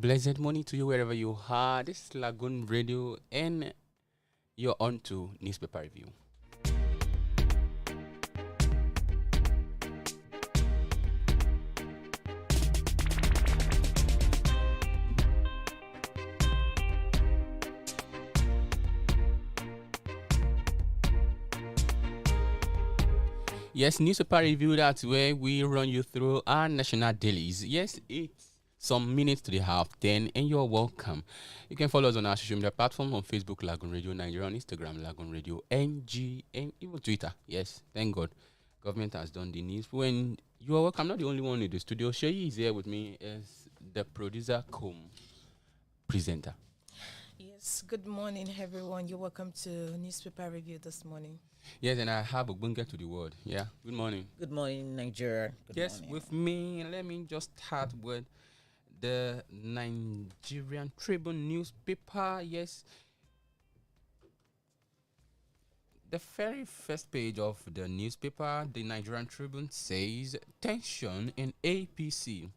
Pleasant morning to you wherever you are. This is Lagoon Radio, and you're on to newspaper review. Yes, newspaper review. That's where we run you through our national dailies. Yes, it's some minutes to the 10:30, and you're welcome. You can follow us on our social media platform on Facebook, Lagoonradio.Ng, on Instagram, Lagoonradio.Ng, and even Twitter. Yes, thank God. Government has done the news. When you are welcome, I'm not the only one in the studio. Sheyi is here with me as the producer, presenter. Yes, good morning, everyone. You're welcome to newspaper review this morning. Yes, and I have Ogbonge to the world. Yeah, good morning. Good morning, Nigeria. Good morning. With me, let me just start with the Nigerian Tribune newspaper. Yes, the very first page of the newspaper, the Nigerian Tribune, says tension in APC.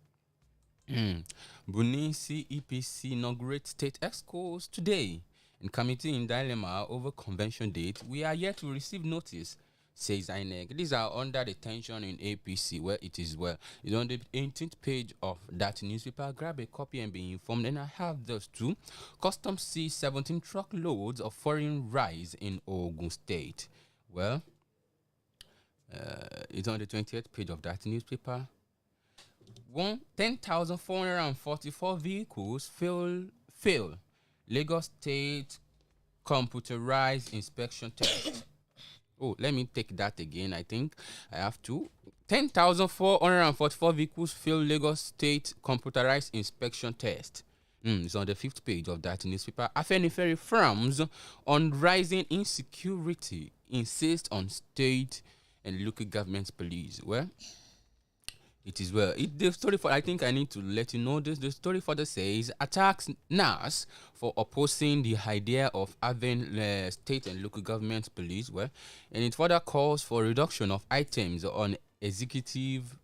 Bunisi EPC inaugurates state excourse today. In committee in dilemma over convention date, we are yet to receive notice, says INEC. These are under the tension in APC, where it is well. It's on the 18th page of that newspaper. Grab a copy and be informed. And I have those two. Customs sees 17 truckloads of foreign rice in Ogun State. Well, it's on the 20th page of that newspaper. 10,444 vehicles fail. Lagos State computerized inspection test. Oh, let me take that again. I think I have to. 10,444 vehicles fail Lagos State computerized inspection test. It's on the 5th page of that newspaper. Afenifere frowns on rising insecurity, insists on state and local government police. Well, it is well. The story for I think I need to let you know this. The story further says attacks NAS for opposing the idea of having state and local government police. Well, and it further calls for reduction of items on executive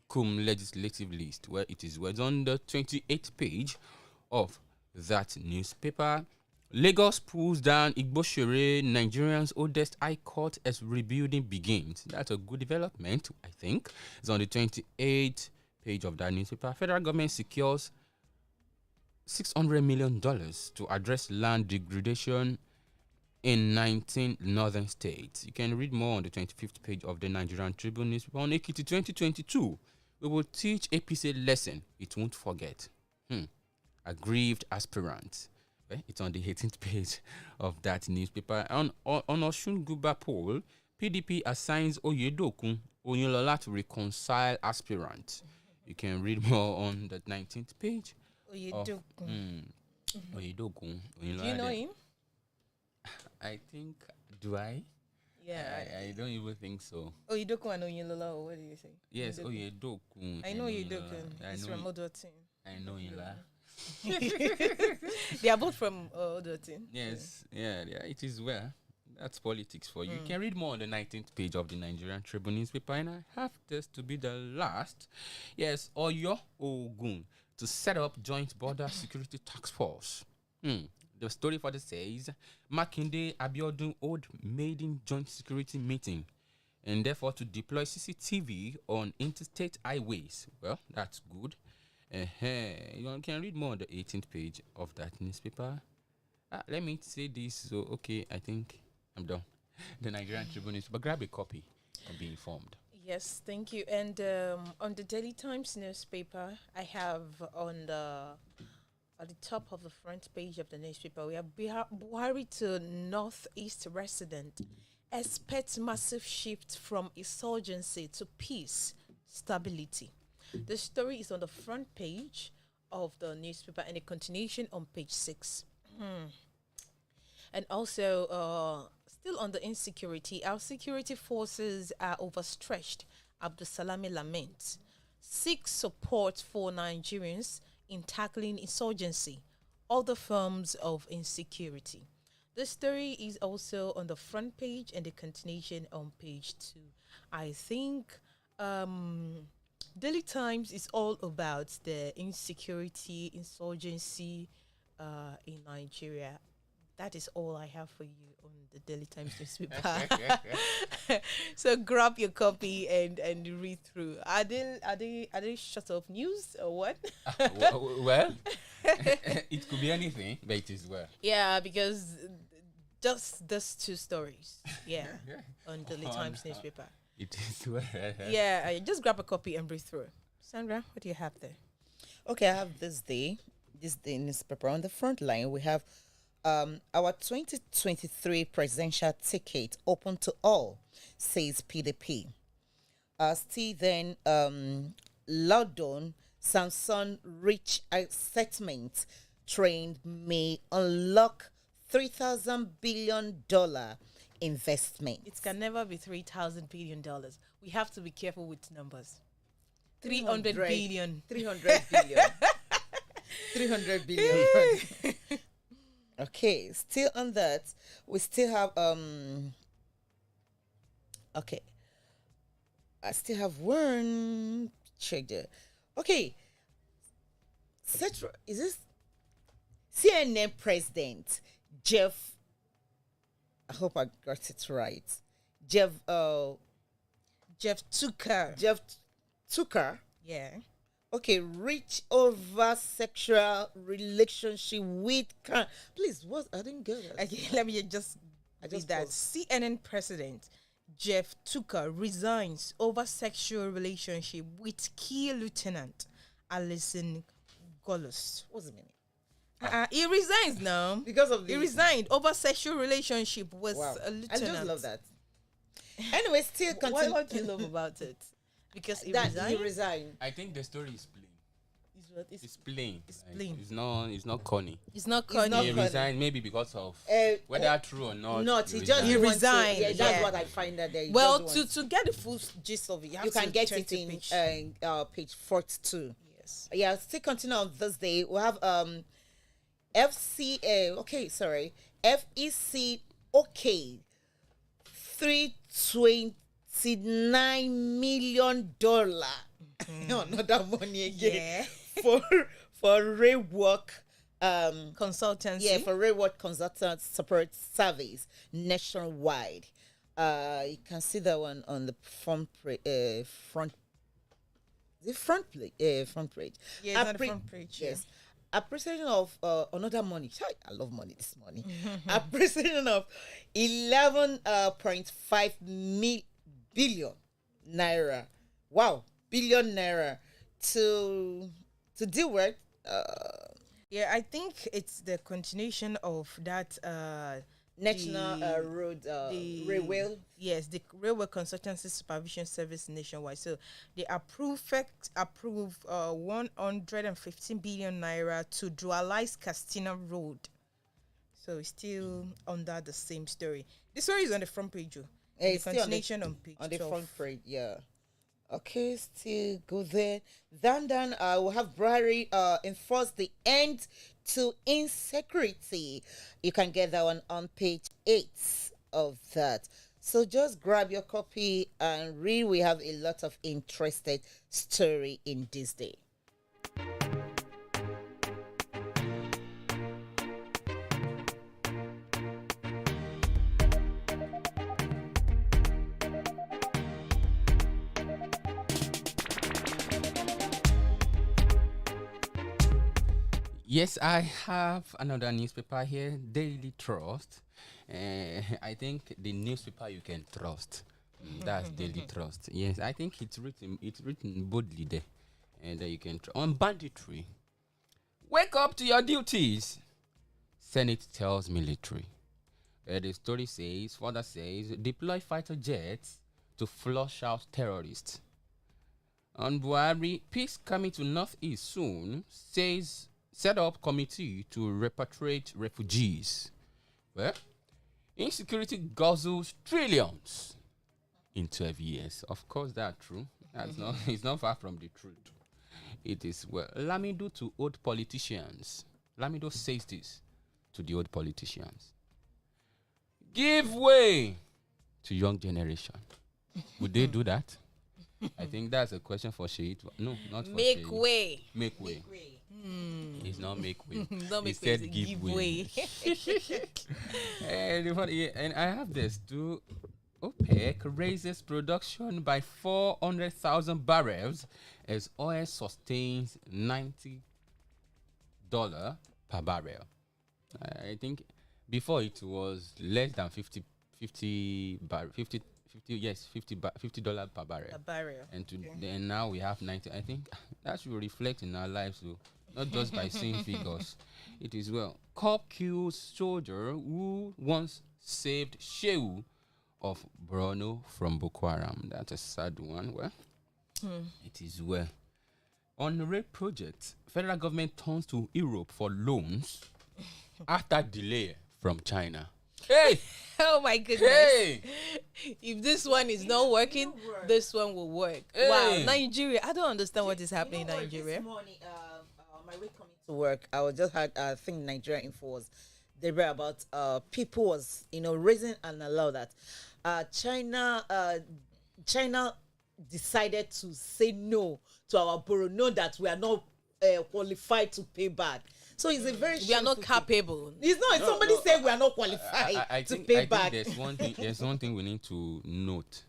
cum legislative list. Where it is well. It's on the 28th page of that newspaper. Lagos pulls down Igboshere, Nigerians' oldest high court as rebuilding begins. That's a good development, I think. It's on the 28th page of that newspaper. Federal government secures $600 million to address land degradation in 19 northern states. You can read more on the 25th page of the Nigerian Tribune newspaper. On Ekiti 2022, we will teach APC lesson it won't forget. Aggrieved aspirants. It's on the 18th page of that newspaper. On Osun Guba poll, PDP assigns Oyedokun Oyinlola to reconcile aspirant. You can read more on the 19th page. Oyedokun. Oyedokun. Do you know him? I think, do I? Yeah. I don't even think so. Oyedokun and Oyinlola, or what do you say? Yes, Oyedokun. I know Oyedokun. He's from Odotin. I know Oyinlola. They are both from Odotin. Yes, yeah, it is well. That's politics for you. You can read more on the 19th page of the Nigerian Tribune newspaper, and I have this to be the last. Yes, Oyo Ogun to set up joint border security task force. The story for this says Makinde Abiodun hold maiden joint security meeting, and therefore to deploy CCTV on interstate highways. Well, that's good. You can read more on the 18th page of that newspaper. Let me say this. So, okay, I think I'm done. The Nigerian Tribune newspaper. Grab a copy and be informed. Yes, thank you. And on the Daily Times newspaper, I have at the top of the front page of the newspaper, we have Buhari to Northeast resident. Expect massive shift from insurgency to peace, stability. The story is on the front page of the newspaper and a continuation on page 6. And also, still on the insecurity, our security forces are overstretched. Abdusalami laments. Seeks support for Nigerians in tackling insurgency, other forms of insecurity. The story is also on the front page and the continuation on page 2. I think Daily Times is all about the insecurity, insurgency in Nigeria. That is all I have for you on the Daily Times newspaper. So grab your copy and read through. Are they short of news or what? Well, it could be anything, but it is well. Yeah, because just those two stories. Yeah, on Daily Times newspaper. It is well. Yeah, just grab a copy and read through. Sandra, what do you have there? Okay, I have this day newspaper. On the front line, we have our 2023 presidential ticket open to all, says PDP. Still then, London, Samsung reach a settlement train may unlock $3,000 billion investment. It can never be $3,000 billion. We have to be careful with numbers. 300 billion. 300 billion. 300 billion. Okay, still on that, we still have okay. I still have one check there. Okay. Is this CNN president Jeff? I hope I got it right. Jeff Tucker. Yeah. Okay, reach over sexual relationship with please, what? I didn't get it. Okay, let me just read that. CNN president Jeff Tucker resigns over sexual relationship with key lieutenant Alison Gollust. What's the meaning? He resigns now Because of he resigned over sexual relationship with a lieutenant. I just love that. Anyway, still continue. What do you love about it? Because he resigned. I think the story is plain. It's plain. It's plain. It's not corny. It's not corny. He resigned maybe because of whether true or not. He resigned. Yeah, that's what I find that there. Well, to get the full gist of it, you can get it in page 42. Yes. Yeah, still continue on this day. We have FEC $329 million. Another money again. Yeah. for rework consultancy. Yeah, for rework consultant support service nationwide. You can see that one on the front page. Yeah, it's on the front page. Yes. Appreciation of another money. I love money this morning. Appreciation of 11.5 billion naira. Wow, billion naira to deal with. Yeah, I think it's the continuation of that National Road Railway. Yes, the Railway Consultancy Supervision Service nationwide. So they approve 115 billion naira to dualize Castina Road. So it's still under the same story. The story is on the front page. The continuation on page on the 12. front page. Yeah. Okay, still go there. Then we'll have Buhari enforce the end to insecurity. You can get that one on page 8 of that. So just grab your copy and read. We have a lot of interested story in this day. Yes, I have another newspaper here, Daily Trust. I think the newspaper you can trust. That's Daily Trust. Yes, I think it's written boldly there, and you can on banditry. Wake up to your duties. Senate tells military. The story further says, deploy fighter jets to flush out terrorists. On Buhari, peace coming to Northeast soon, says set up committee to repatriate refugees. Well, insecurity guzzles trillions in 12 years. Of course, that's true. That's not. It's not far from the truth. It is well. Lamido to old politicians. Lamido says this to the old politicians. Give way to young generation. Would they do that? I think that's a question for Sheyi. No, not for Make Sheyi. way. Make way. It's not make way. Don't He make way. said It's give way. And I have this too. OPEC raises production by 400,000 barrels as oil sustains $90 per barrel. I think before it was less than 50 $50 per barrel. A barrier. And now we have 90. I think that should reflect in our lives, so not just by seeing figures. It is well. Cop kills soldier who once saved Shehu of Borno from Boko Haram. That's a sad one. Well, it is well. On the rail project, federal government turns to Europe for loans after delay from China. Hey! Oh my goodness. Hey! If this one is not working, this one will work. Hey! Wow, Nigeria. I don't understand what is happening in Nigeria. This morning, on my way coming to work, I was just had I think Nigeria Info was they were about people was raising an allow that China decided to say no to our borrow, know that we are not qualified to pay back. So it's a very We are not capable. It's not. Somebody said we are not qualified to pay back. There's one thing. There's one thing we need to note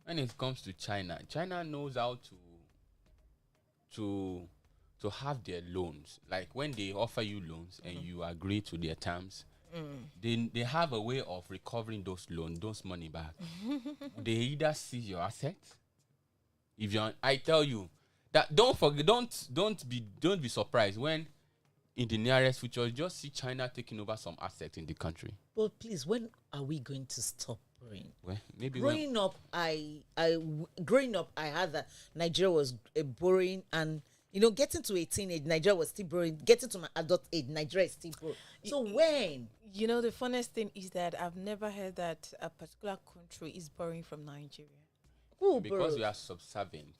when it comes to China. China knows how to have their loans. Like when they offer you loans and you agree to their terms, they have a way of recovering those money back. They either seize your assets. I tell you that don't be surprised when in the nearest future, you just see China taking over some assets in the country. But please, when are we going to stop borrowing? Well, maybe growing up, I had that Nigeria was borrowing, and getting to a teenage, Nigeria was still borrowing. Getting to my adult age, Nigeria is still borrowing. So when? The funniest thing is that I've never heard that a particular country is borrowing from Nigeria. Because we are subservient.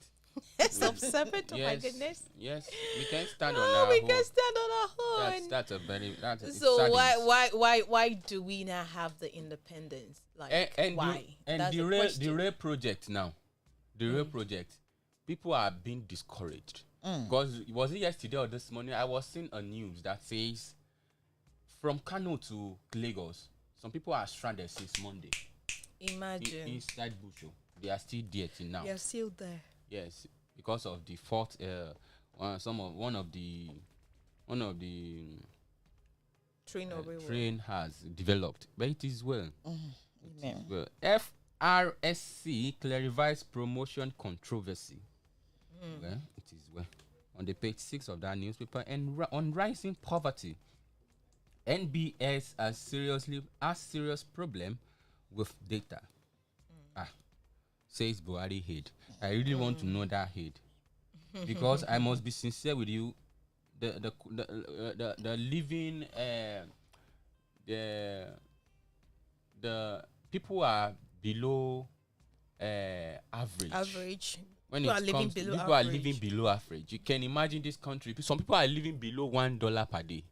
Subservient, oh my goodness. Yes, we can stand on our own. We can stand on our own. That's a very so why do we not have the independence? Like why? The rail project now, rail project, people are being discouraged because was it yesterday or this morning? I was seeing a news that says from Kano to Lagos, some people are stranded since Monday. Imagine inside Busho, they are still there till now. They are still there. Yes, because of the fault. One of the train has developed, but it is well. It is well. FRSC clarifies promotion controversy. Well, it is well. On the page 6 of that newspaper, and on rising poverty, NBS has serious problem with data. Says Buhari head. I really want to know that head because I must be sincere with you. The living the people are below average. When people are living below average. You can imagine this country. Some people are living below $1 per day.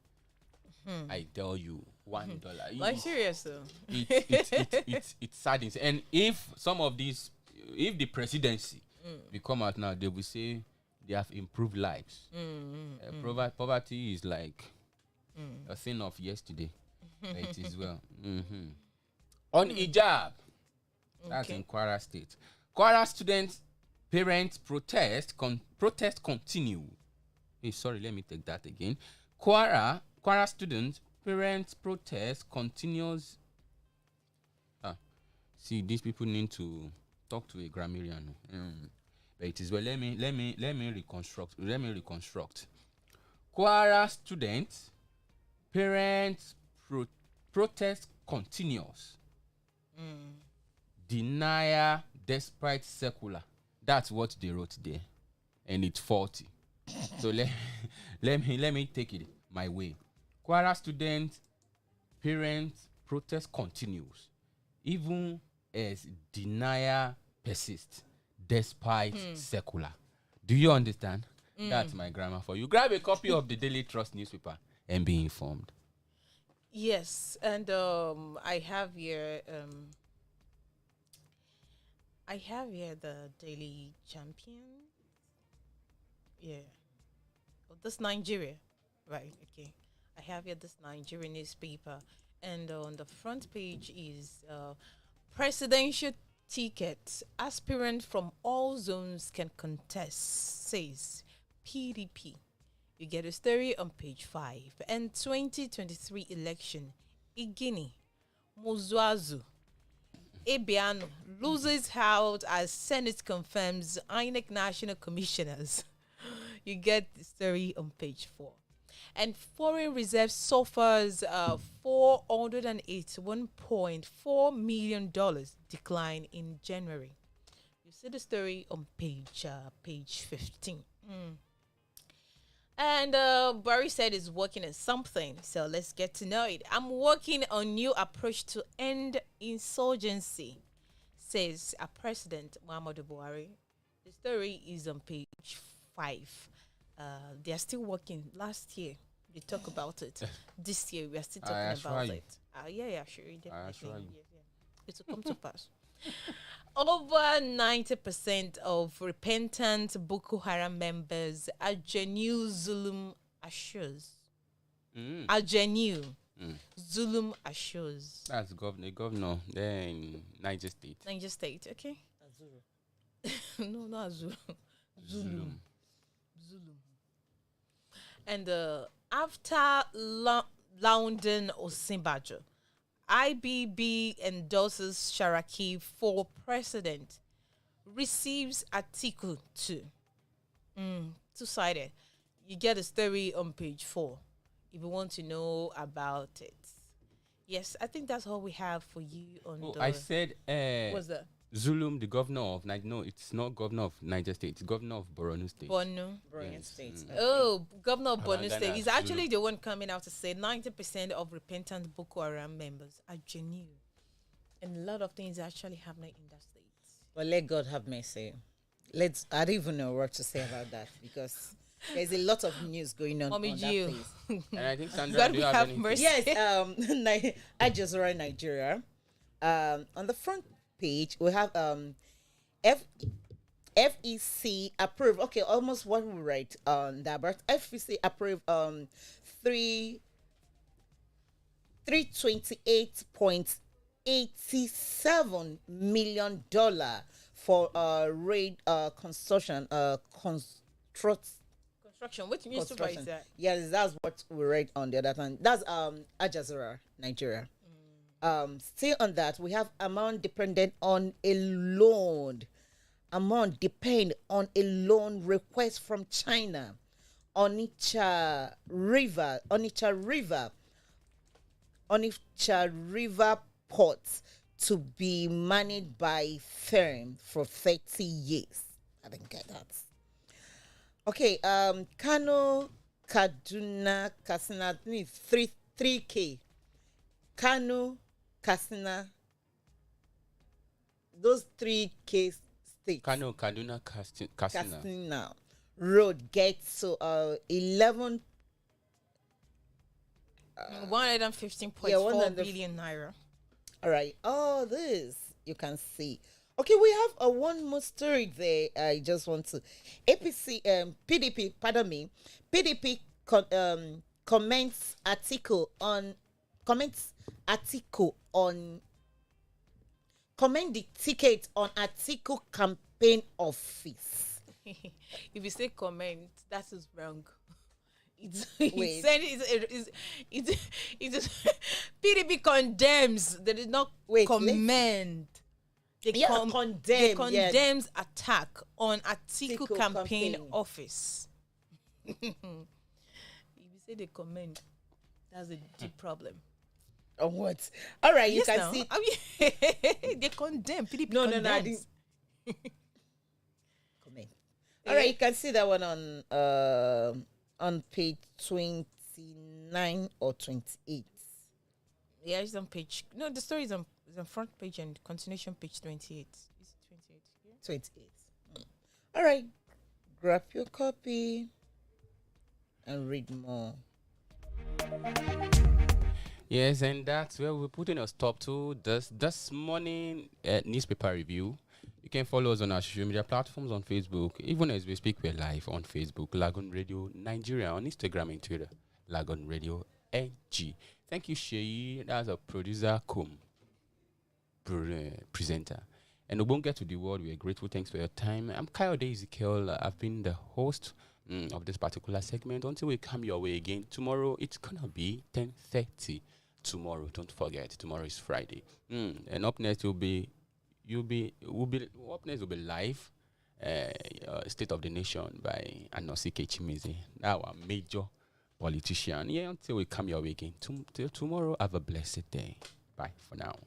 I tell you, $1. Like serious though. It saddens. And if some of these, if the presidency will come out now, they will say they have improved lives. Poverty is like a thing of yesterday. It is well. On hijab, that's in Kwara State. Kwara students, parents protest continue. Hey, sorry, let me take that again. Kwara students, parents protest continues. See, these people need to talk to a grammarian. But it is well. Let me reconstruct. Kwara students, parents protest continues. Denial despite secular. That's what they wrote there, and it's 40. So let me take it my way. Kwara students, parents protest continues, even as denial persists despite secular. Do you understand? That's my grammar for you. Grab a copy of the Daily Trust newspaper and be informed. Yes, and I have here I have here the Daily Champion. Yeah. Oh, this Nigeria. Right, okay. I have here this Nigerian newspaper. And on the front page is presidential tickets. Aspirant from all zones can contest, says PDP. You get a story on page 5. And 2023 election. Igini, Muzuazu, Ebiano loses out as Senate confirms INEC national commissioners. You get the story on page 4. And foreign reserve suffers $481.4 million decline in January. You see the story on page 15. And Barry said he's working on something, so let's get to know it. I'm working on new approach to end insurgency, says President Muhammadu Buhari. The story is on page 5. They are still working. Last year, they talk about it. This year, we are still talking about it. Yeah, sure. Definitely. Yeah. It will come to pass. Over 90% of repentant Boko Haram members are genuine Zulum assures. Are genuine Zulum assures. That's governor there in Niger State. Niger State, okay? Azuru. No, not Azuru. Zulum. And after London Osinbajo, IBB endorses Sharaki for president, receives Article 2. Two-sided. You get a story on page 4 if you want to know about it. Yes, I think that's all we have for you on I said... what's that? Zulum, the governor of Niger. No, it's not governor of Niger State. It's governor of Borno State. Borno State. Oh, governor of Borno State. He's actually the one coming out to say 90% of repentant Boko Haram members are genuine. And a lot of things are actually happening in that state. Well, let God have mercy. I don't even know what to say about that because there's a lot of news going on Mommy on that place. And I think Sandra, do you have anything? mercy. Yes, I just read Nigeria. On the front page, we have FEC approved. Okay, almost what we write on that, but FEC approved $328.87 million for Rev'd construction Construction. Which newspaper is that? Yes, that's what we read on the other hand. That's Al Jazeera, Nigeria. Still on that, we have amount dependent on a loan. Amount depend on a loan request from China. Onitsha River Port to be managed by firm for 30 years. I didn't get that. Okay, Kano, Kaduna, Katsina, 3K. Kano, Katsina, those 3K states. Kano, Kaduna, Katsina. Road gets to 11. 115.4 billion naira. All right. Oh, this you can see. Okay, we have one more story there. I just want to PDP. Pardon me. PDP comments comment the ticket on article campaign office. If you say comment, that is wrong. It's PDP condemns. They did not commend. They condemns attack on article campaign office. If you say they commend, that's a deep problem. On what? All right, you can see. They condemn. PDP No, condemns. I didn't. Comment. All right, you can see that one on page 29 or 28. Yeah, it's on page. No, the story is on front page and continuation page 28. Is it 28? Yeah? 28. All right, grab your copy and read more. Yes, and that's where we're putting a stop to this morning newspaper review. You can follow us on our social media platforms on Facebook. Even as we speak, we're live on Facebook, Lagoon Radio Nigeria, on Instagram and Twitter, Lagoonradio.Ng. Thank you, Sheyi. That's a producer, presenter. And we won't get to the world. We're grateful. Thanks for your time. I'm Kayode Ezekiel. I've been the host of this particular segment. Until we come your way again tomorrow, it's gonna be 10:30. Tomorrow, don't forget. Tomorrow is Friday. And up next up next will be live. State of the Nation by Anosike Chimizi, our major politician. Yeah, until we come your way again. Till tomorrow, have a blessed day. Bye for now.